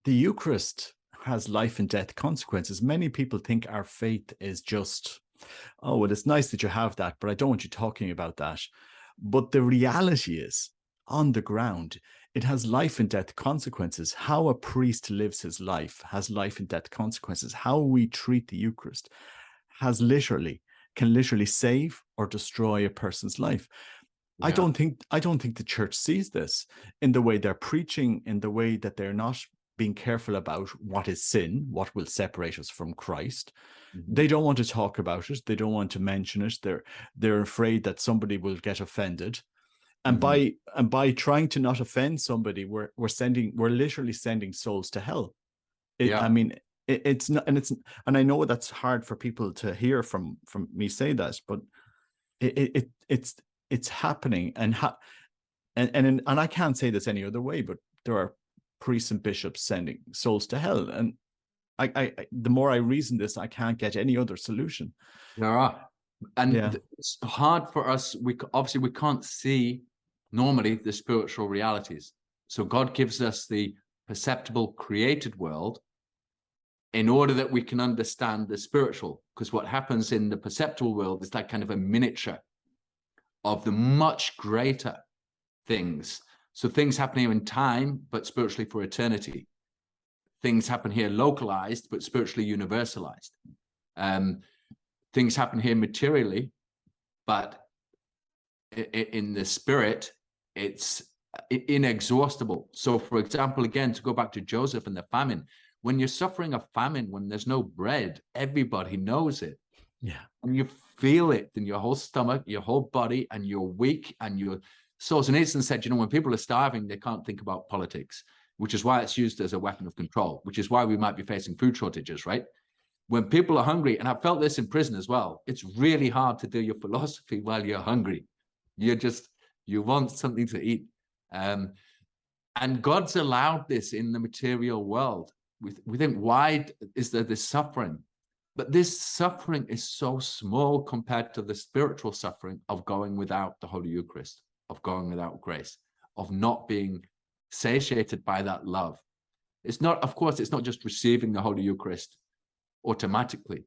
the Eucharist has life and death consequences. Many people think our faith is just, oh, well, it's nice that you have that, but I don't want you talking about that. But the reality is, on the ground, it has life and death consequences. How a priest lives his life has life and death consequences. How we treat the Eucharist can literally save or destroy a person's life. I Yeah. don't think the church sees this in the way they're preaching, in the way that they're not being careful about what is sin, what will separate us from Christ. Mhm. They don't want to talk about it. They don't want to mention it. They're afraid that somebody will get offended. And by trying to not offend somebody, we're literally sending souls to hell. Yeah. I mean, it's not, and I know that's hard for people to hear from me say that, but it's happening, and I can't say this any other way, but there are priests and bishops sending souls to hell, and I the more I reason this, I can't get any other solution. There are. And Yeah. it's hard for us. Obviously we can't see normally the spiritual realities. So God gives us the perceptible created world in order that we can understand the spiritual. Because what happens in the perceptual world is like kind of a miniature of the much greater things. So things happen here in time, but spiritually for eternity. Things happen here localized, but spiritually universalized. Things happen here materially, but in the spirit, it's inexhaustible. So, for example, again, to go back to Joseph and the famine, when you're suffering a famine, when there's no bread, everybody knows it. Yeah. And you feel it in your whole stomach, your whole body, and you're weak and you're so. Solzhenitsyn said, when people are starving, they can't think about politics, which is why it's used as a weapon of control, which is why we might be facing food shortages, right? When people are hungry, and I've felt this in prison as well, it's really hard to do your philosophy while you're hungry. You want something to eat. And God's allowed this in the material world. We think, why is there this suffering? But this suffering is so small compared to the spiritual suffering of going without the Holy Eucharist, of going without grace, of not being satiated by that love. It's not, of course, it's not just receiving the Holy Eucharist automatically,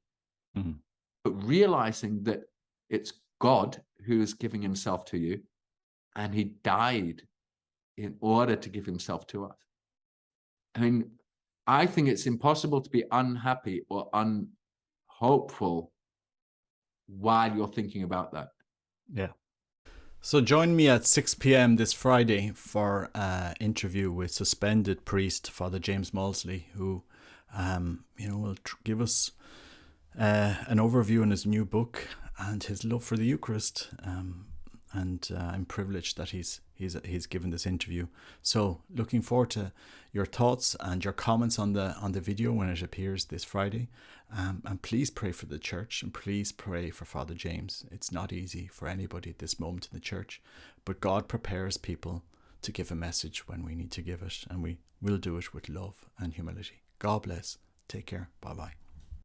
but realizing that it's God who is giving himself to you, and he died in order to give himself to us. I mean, I think it's impossible to be unhappy or unhopeful while you're thinking about that. Yeah. So join me at 6 p.m. this Friday for an interview with suspended priest Father James Mawdsley, who will give us an overview on his new book and his love for the Eucharist. And I'm privileged that he's given this interview. So looking forward to your thoughts and your comments on the video when it appears this Friday. And please pray for the church, and please pray for Father James. It's not easy for anybody at this moment in the church, but God prepares people to give a message when we need to give it, and we will do it with love and humility. God bless. Take care. Bye-bye.